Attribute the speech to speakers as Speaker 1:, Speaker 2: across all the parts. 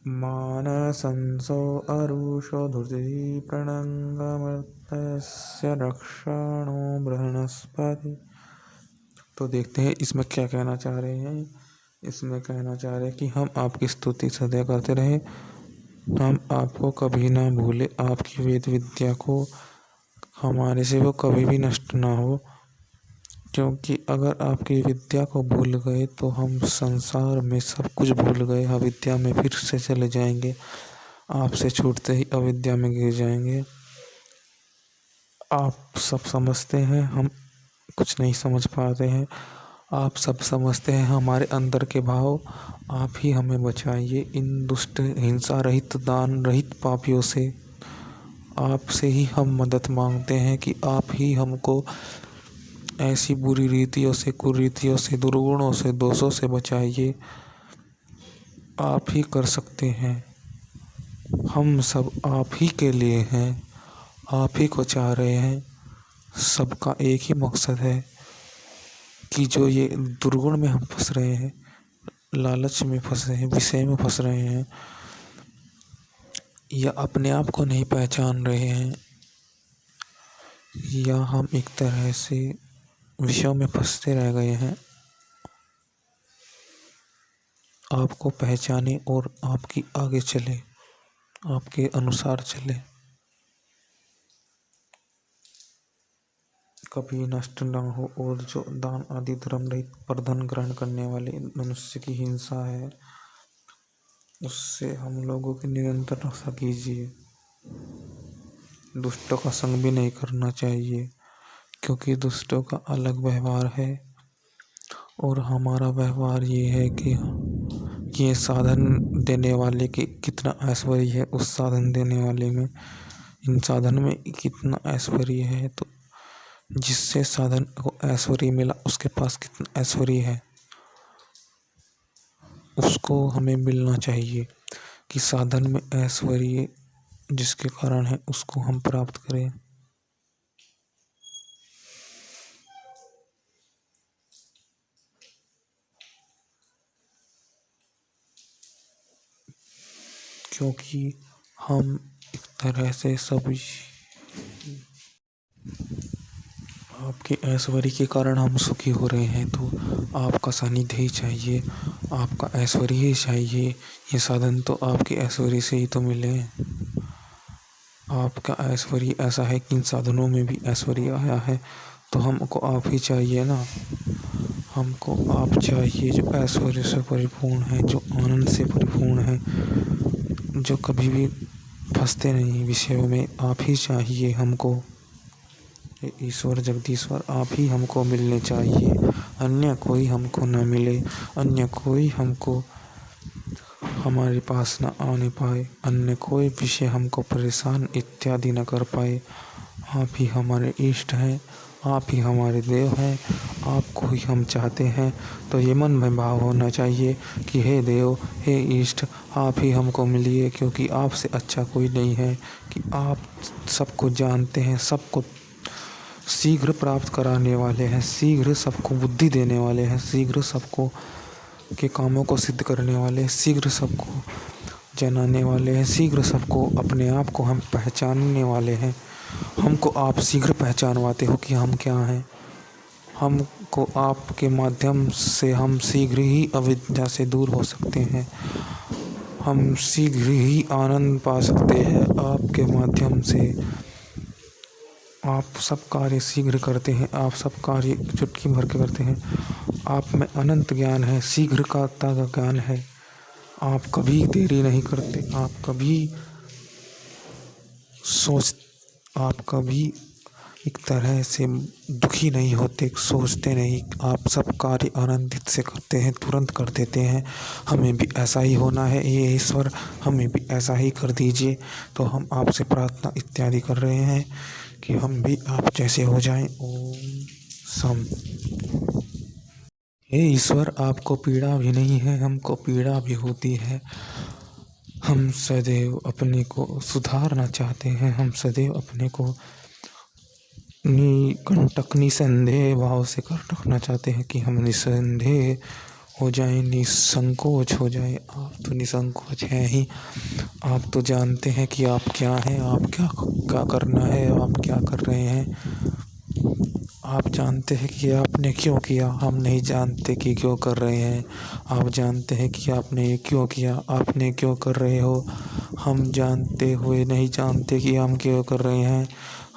Speaker 1: मानसंसो अरुषो धुर्धीप्रणङ्गमर्तस्य रक्षाणो बृहस्पति। तो देखते हैं इसमें क्या कहना चाह रहे हैं। इसमें कहना चाह रहे हैं कि हम आपकी स्तुति सदैव करते रहें, हम आपको कभी ना भूले, आपकी वेद विद्या को हमारे से वो कभी भी नष्ट ना हो, क्योंकि अगर आपकी विद्या को भूल गए तो हम संसार में सब कुछ भूल गए, अविद्या में फिर से चले जाएंगे, आपसे छूटते ही अविद्या में गिर जाएंगे। आप सब समझते हैं, हम कुछ नहीं समझ पाते हैं। आप सब समझते हैं हमारे अंदर के भाव। आप ही हमें बचाइए इन दुष्ट, हिंसा रहित, दान रहित पापियों से। आपसे ही हम मदद मांगते हैं कि आप ही हमको ऐसी बुरी रीतियों से, कुरीतियों से, दुर्गुणों से, दोषों से बचाइए। आप ही कर सकते हैं। हम सब आप ही के लिए हैं, आप ही को चाह रहे हैं। सबका एक ही मकसद है कि जो ये दुर्गुण में हम फंस रहे हैं, लालच में फंस रहे हैं, विषय में फंस रहे हैं, या अपने आप को नहीं पहचान रहे हैं, या हम एक तरह से विषयों में फंसते रह गए हैं, आपको पहचाने और आपकी आगे चले, आपके अनुसार चले, कभी नष्ट न हो। और जो दान आदि धर्म रहित पर धन ग्रहण करने वाले मनुष्य की हिंसा है, उससे हम लोगों की निरंतर रक्षा कीजिए। दुष्टों का संग भी नहीं करना चाहिए, क्योंकि दुष्टों का अलग व्यवहार है और हमारा व्यवहार ये है कि ये साधन देने वाले की कितना ऐश्वर्य है, उस साधन देने वाले में, इन साधन में कितना ऐश्वर्य है, तो जिससे साधन को ऐश्वर्य मिला उसके पास कितना ऐश्वर्य है, उसको हमें मिलना चाहिए कि साधन में ऐश्वर्य जिसके कारण है उसको हम प्राप्त करें। क्योंकि हम एक तरह से सभी आपके ऐश्वर्य के कारण हम सुखी हो रहे हैं, तो आपका सानिध्य ही चाहिए, आपका ऐश्वर्य ही चाहिए। ये साधन तो आपके ऐश्वर्य से ही तो मिले हैं। आपका ऐश्वर्य ऐसा है कि इन साधनों में भी ऐश्वर्य आया है, तो हमको आप ही चाहिए ना। हमको आप चाहिए जो ऐश्वर्य से परिपूर्ण है, जो आनंद से परिपूर्ण है, जो कभी भी फंसते नहीं विषयों में। आप ही चाहिए हमको। ईश्वर जगदीश्वर आप ही हमको मिलने चाहिए, अन्य कोई हमको न मिले, अन्य कोई हमको हमारे पास न आने पाए, अन्य कोई विषय हमको परेशान इत्यादि न कर पाए। आप ही हमारे इष्ट हैं, आप ही हमारे देव हैं, आपको ही हम चाहते हैं। तो ये मन में भाव होना चाहिए कि हे देव, हे इष्ट, आप ही हमको मिलिए, क्योंकि आपसे अच्छा कोई नहीं है, कि आप सबको जानते हैं, सबको शीघ्र प्राप्त कराने वाले हैं, शीघ्र सबको बुद्धि देने वाले हैं, शीघ्र सबको के कामों को सिद्ध करने वाले हैं, शीघ्र सबको जनाने वाले हैं, शीघ्र सबको अपने आप को हम पहचानने वाले हैं। हमको आप शीघ्र पहचानवाते हो कि हम क्या हैं। हमको आपके माध्यम से हम शीघ्र ही अविद्या से दूर हो सकते हैं, हम शीघ्र ही आनंद पा सकते हैं आपके माध्यम से। आप सब कार्य शीघ्र करते हैं, आप सब कार्य चुटकी भर के करते हैं। आप में अनंत ज्ञान है, शीघ्रता का ज्ञान है। आप कभी देरी नहीं करते, आप कभी एक तरह से दुखी नहीं होते, सोचते नहीं। आप सब कार्य आनंदित से करते हैं, तुरंत कर देते हैं। हमें भी ऐसा ही होना है, ये ईश्वर हमें भी ऐसा ही कर दीजिए। तो हम आपसे प्रार्थना इत्यादि कर रहे हैं कि हम भी आप जैसे हो जाएं। ओम सम। हे ईश्वर, आपको पीड़ा भी नहीं है, हमको पीड़ा भी होती है। हम सदैव अपने को सुधारना चाहते हैं, हम सदैव अपने को निकंटक निसंदेह भाव से कर रखना चाहते हैं कि हम निसंदेह हो जाए, निसंकोच हो जाए। आप तो निसंकोच हैं ही। आप तो जानते हैं कि आप क्या हैं, आप क्या क्या करना है, आप क्या कर रहे हैं। आप जानते हैं कि आपने क्यों किया, हम नहीं जानते कि क्यों कर रहे हैं। आप जानते हैं कि आपने ये क्यों किया, आपने क्यों कर रहे हो। हम जानते हुए नहीं जानते कि हम क्यों कर रहे हैं।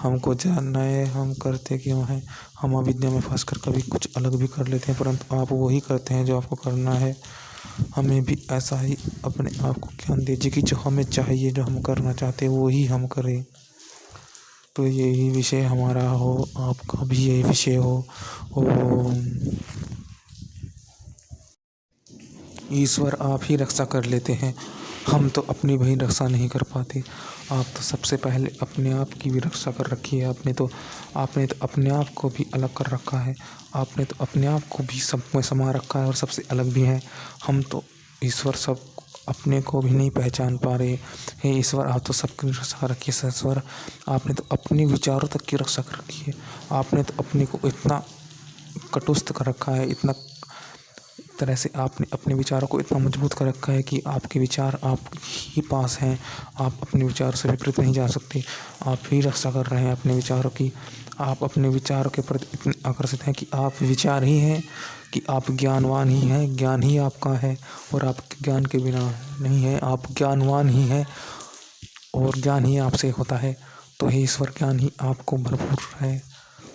Speaker 1: हमको जानना है हम करते क्यों हैं। हम अविद्या में फंसकर कभी कुछ अलग भी कर लेते हैं, परंतु आप वही करते हैं जो आपको करना है। हमें भी ऐसा ही अपने आप को ज्ञान दीजिए कि जो हमें चाहिए, जो हम करना चाहते हैं वो ही हम करें। तो यही विषय हमारा हो, आपका भी यही विषय हो। ओम। ईश्वर आप ही रक्षा कर लेते हैं, हम तो अपनी भी रक्षा नहीं कर पाते। आप तो सबसे पहले अपने आप की भी रक्षा कर रखी है। आपने तो अपने आप को भी अलग कर रखा है। आपने तो अपने आप को भी सब में समा रखा है और सबसे अलग भी है। हम तो ईश्वर सब अपने को भी नहीं पहचान पा रहे। हे ईश्वर, आप तो सबकी रक्षा कर रखी है। ईश्वर, आपने तो अपने विचारों तक की रक्षा कर रखी है। आपने तो अपने को इतना कटुस्त कर रखा है, इतना तरह से आपने अपने विचारों को इतना मजबूत कर रखा है कि आपके विचार आप ही पास हैं। आप अपने विचार से विपरीत नहीं जा सकते। आप ही रक्षा कर रहे हैं अपने विचारों की। आप अपने विचारों के प्रति इतने आकर्षित हैं कि आप विचार ही हैं, कि आप ज्ञानवान ही हैं, ज्ञान ही आपका है और आप ज्ञान के बिना नहीं है। आप ज्ञानवान ही हैं और ज्ञान ही आपसे होता है। तो हे ईश्वर, ज्ञान ही आपको भरपूर है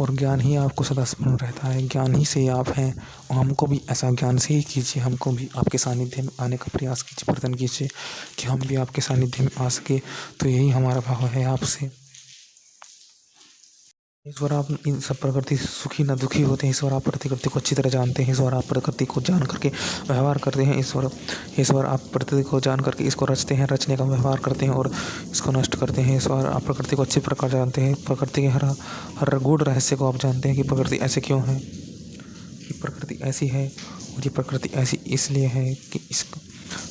Speaker 1: और ज्ञान ही आपको सदा स्मरण रहता है। ज्ञान ही से आप हैं और हमको भी ऐसा ज्ञान से ही कीजिए। हमको भी आपके सानिध्य में आने का प्रयास कीजिए, प्रयत्न कीजिए कि हम भी आपके सानिध्य में आ सके। तो यही हमारा भाव है आपसे। ईश्वर, आप इन सब प्रकृति से सुखी न दुखी होते हैं। ईश्वर, आप प्रकृति को अच्छी तरह जानते हैं। ईश्वर, आप प्रकृति को जान करके व्यवहार करते हैं। ईश्वर, आप प्रकृति को जान करके इसको रचते हैं, रचने का व्यवहार करते हैं और इसको नष्ट करते हैं। ईश्वर, आप प्रकृति को अच्छी प्रकार जानते हैं। प्रकृति के हर हर गूढ़ रहस्य को आप जानते हैं कि प्रकृति ऐसे क्यों है, कि प्रकृति ऐसी है और ये प्रकृति ऐसी इसलिए है कि इसको।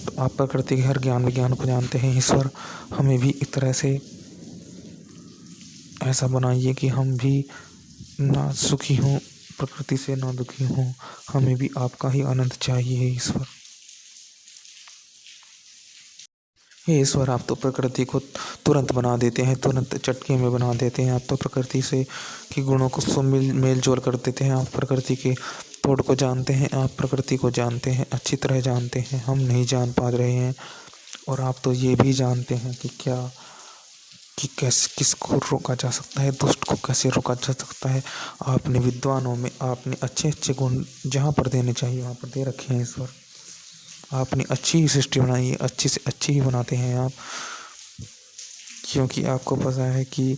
Speaker 1: तो आप प्रकृति के हर ज्ञान विज्ञान को जानते हैं। ईश्वर, हमें भी एक तरह से ऐसा बनाइए कि हम भी ना सुखी हों, प्रकृति से ना दुखी हों। हमें भी आपका ही आनंद चाहिए ईश्वर। हे ईश्वर, आप तो प्रकृति को तुरंत बना देते हैं, तुरंत चटके में बना देते हैं। आप तो प्रकृति से की गुणों को सब मेल जोल कर देते हैं। आप प्रकृति के तोड़ को जानते हैं, आप प्रकृति को जानते हैं, अच्छी तरह जानते हैं। हम नहीं जान पा रहे हैं। और आप तो ये भी जानते हैं कि क्या, कि कैसे किसको रोका जा सकता है, दुष्ट को कैसे रोका जा सकता है। आपने विद्वानों में आपने अच्छे अच्छे गुण जहाँ पर देने चाहिए वहाँ पर दे रखे हैं ईश्वर। आपने अच्छी ही सृष्टि बनाई है, अच्छी से अच्छी ही बनाते हैं आप, क्योंकि आपको पता है कि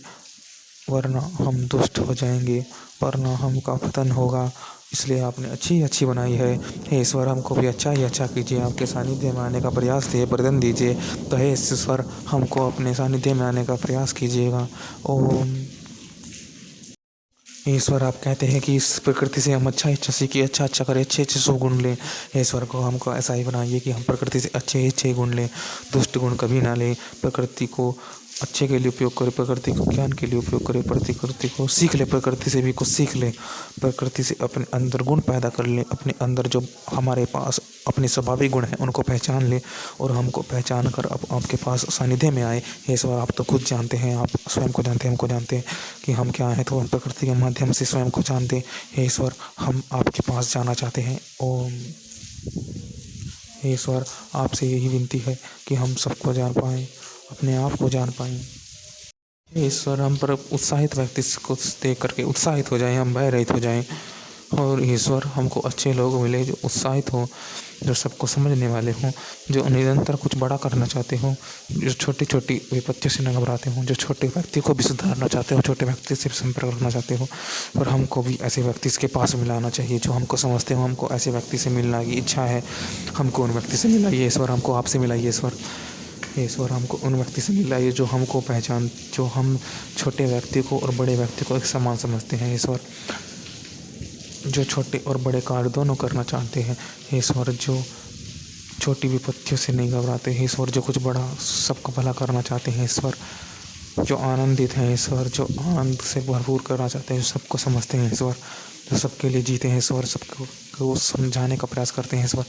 Speaker 1: वरना हम दुष्ट हो जाएंगे, वरना हमका पतन होगा। इसलिए आपने अच्छी ही अच्छी बनाई है। हे ईश्वर, हमको भी अच्छा ही अच्छा कीजिए। आपके सानिध्य में आने का प्रयास दे प्रदान दीजिए। तो हे ईश्वर, हमको अपने सानिध्य में आने का प्रयास कीजिएगा। ओम। ईश्वर, आप कहते हैं कि इस प्रकृति से हम अच्छा अच्छा सीखिए, अच्छा अच्छा करें, अच्छे अच्छे शुभ गुण लें। ईश्वर को हमको ऐसा ही बनाइए कि हम प्रकृति से अच्छे अच्छे गुण लें, दुष्ट गुण कभी ना लें। प्रकृति को अच्छे के लिए उपयोग करें, प्रकृति को ज्ञान के लिए उपयोग करें, प्रकृति को सीख ले, प्रकृति से भी कुछ सीख ले, प्रकृति से अपने अंदर गुण पैदा कर ले, अपने अंदर जो हमारे पास अपने स्वाभाविक गुण हैं उनको पहचान ले और हमको पहचान कर अब आपके पास सानिध्य में आए। हे ईश्वर, आप तो खुद जानते हैं, आप स्वयं को जानते हैं, हमको जानते हैं कि हम क्या हैं, तो हम प्रकृति के माध्यम से स्वयं को जानते हैं। हे ईश्वर, हम आपके पास जाना चाहते हैं। ओम। हे ईश्वर, आपसे यही विनती है कि हम सबको जान पाएँ, अपने आप को जान पाएँ। हे ईश्वर, हम पर उत्साहित व्यक्ति को देख करके उत्साहित हो जाएं, हम भय रहित हो जाएं। और ईश्वर, हमको अच्छे लोग मिले जो उत्साहित हों, जो सबको समझने वाले हों, जो निरंतर कुछ बड़ा करना चाहते हों, जो छोटी छोटी विपत्तियों से न घबराते हों, जो छोटे व्यक्ति को भी सुधारना चाहते हो, छोटे व्यक्ति से संपर्क रखना चाहते हो। और हमको भी ऐसे व्यक्ति के पास मिलाना चाहिए जो हमको समझते हो। हमको ऐसे व्यक्ति से मिलना की इच्छा है, हमको उन व्यक्ति से मिलाइए ईश्वर, हमको आपसे मिलाइए ईश्वर। ईश्वर, हमको उन व्यक्ति से मिलाइए जो हमको पहचान, जो हम छोटे व्यक्ति को और बड़े व्यक्ति को एक समान समझते हैं ईश्वर, जो छोटे और बड़े कार्य दोनों करना चाहते हैं। ईश्वर, जो छोटी विपत्तियों से नहीं घबराते हैं। ईश्वर, जो कुछ बड़ा सबको भला करना चाहते हैं। ईश्वर, जो आनंदित हैं। ईश्वर, जो आनंद से भरपूर करना चाहते हैं, जो सबको समझते हैं। ईश्वर, जो सबके लिए जीते हैं ईश्वर, सबको को समझाने का प्रयास करते हैं ईश्वर,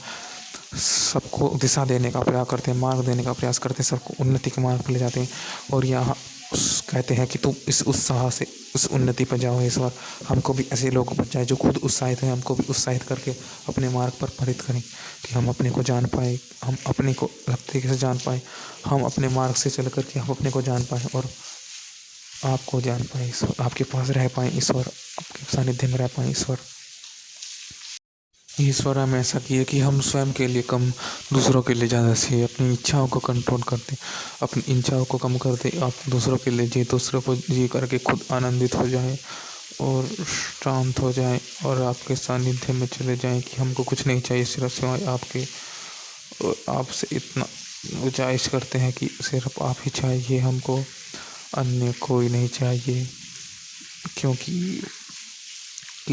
Speaker 1: सबको दिशा देने का प्रयास करते हैं, मार्ग देने का प्रयास करते हैं, सबको उन्नति के मार्ग पर ले जाते हैं। और यहाँ कहते हैं कि तुम इस उत्साह से उस उन्नति पर जाओ ईश्वर, हमको भी ऐसे लोग बन जाए जो खुद उत्साहित हैं, हमको भी उत्साहित करके अपने मार्ग पर प्रेरित करें कि हम अपने को जान पाए, हम अपने को अलग तरीके से जान पाए, हम अपने मार्ग से चल करके हम अपने को जान पाए और आपको जान पाए ईश्वर, आपके पास रह पाए ईश्वर, आपके सानिध्य में रह पाए ईश्वर। ईश्वर हमें ऐसा किए कि हम स्वयं के लिए कम, दूसरों के लिए ज़्यादा से अपनी इच्छाओं को कंट्रोल करते, अपनी इच्छाओं को कम कर दे, आप दूसरों के लिए जी, दूसरों को जी करके खुद आनंदित हो जाए और शांत हो जाए और आपके सानिध्य में चले जाएं कि हमको कुछ नहीं चाहिए सिर्फ सिवाय आपके। और आपसे इतना गुजारिश करते हैं कि सिर्फ आप ही चाहिए हमको, अन्य कोई नहीं चाहिए, क्योंकि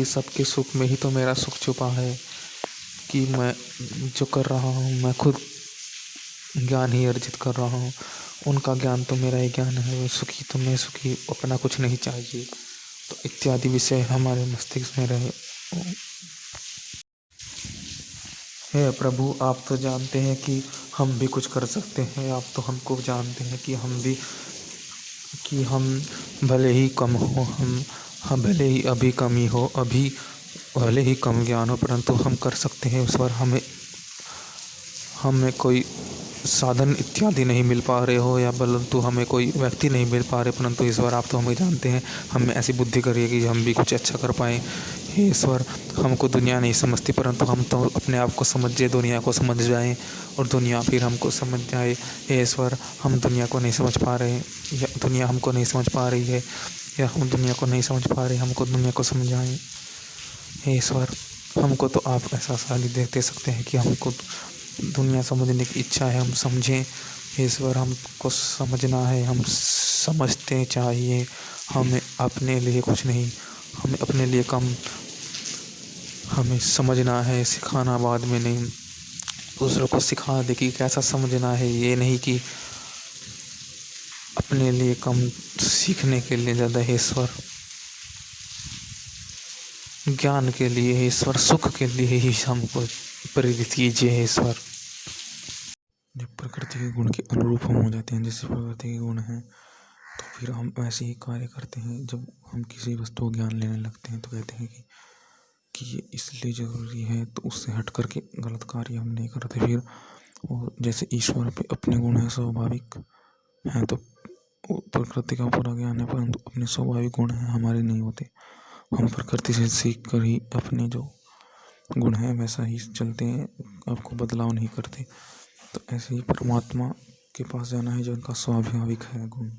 Speaker 1: सबके सुख में ही तो मेरा सुख छुपा है कि मैं जो कर रहा हूँ मैं खुद ज्ञान ही अर्जित कर रहा हूँ, उनका ज्ञान तो मेरा ही ज्ञान है, वो सुखी तो मैं सुखी, अपना कुछ नहीं चाहिए। तो इत्यादि विषय हमारे मस्तिष्क में रहे। हे प्रभु, आप तो जानते हैं कि हम भी कुछ कर सकते हैं, आप तो हमको जानते हैं कि हम भले ही कम हो, हम भले ही अभी कमी हो, अभी भले ही कम ज्ञान हो, परंतु हम कर सकते हैं ईश्वर। हमें कोई साधन इत्यादि नहीं मिल पा रहे हो या परंतु हमें कोई व्यक्ति नहीं मिल पा रहे, परंतु ईश्वर आप तो हमें जानते हैं, हमें ऐसी बुद्धि करिए कि हम भी कुछ अच्छा कर पाएँ। हे ईश्वर, हमको दुनिया नहीं समझती, परंतु हम तो अपने आप को समझे दुनिया को समझ जाएं और दुनिया फिर हमको समझ जाए। हे ईश्वर, हम दुनिया को नहीं समझ पा रहे या दुनिया हमको नहीं समझ पा रही है, या हम दुनिया को नहीं समझ पा रहे, हमको दुनिया को समझाएं। हे ईश्वर, हमको तो आप ऐसा साली दे सकते हैं कि हमको दुनिया समझने की इच्छा है, हम समझें। हे ईश्वर, हमको समझना है, हम समझते चाहिए, हमें अपने लिए कुछ नहीं, हमें अपने लिए कम, हमें समझना है, सिखाना बाद में नहीं, दूसरों को सिखा दे कि कैसा समझना है, ये नहीं कि अपने लिए कम, सीखने के लिए ज़्यादा। हे ईश्वर, ज्ञान के लिए हे ईश्वर, सुख के लिए ही हमको प्रेरित कीजिए हे ईश्वर। जब प्रकृति के गुण के अनुरूप हम हो जाते हैं, जैसे प्रकृति के गुण हैं, तो फिर हम ऐसे ही कार्य करते हैं। जब हम किसी वस्तु को ज्ञान लेने लगते हैं तो कहते हैं कि ये इसलिए ज़रूरी है, तो उससे हट करके गलत कार्य हम नहीं करते फिर। और जैसे ईश्वर पे अपने गुण हैं स्वाभाविक हैं, तो प्रकृति का पूरा ज्ञान है, परंतु अपने स्वाभाविक गुण हैं हमारे नहीं होते, हम प्रकृति से सीख कर ही अपने जो गुण हैं वैसा ही चलते हैं, आपको बदलाव नहीं करते। तो ऐसे ही परमात्मा के पास जाना है जो उनका स्वाभाविक है गुण।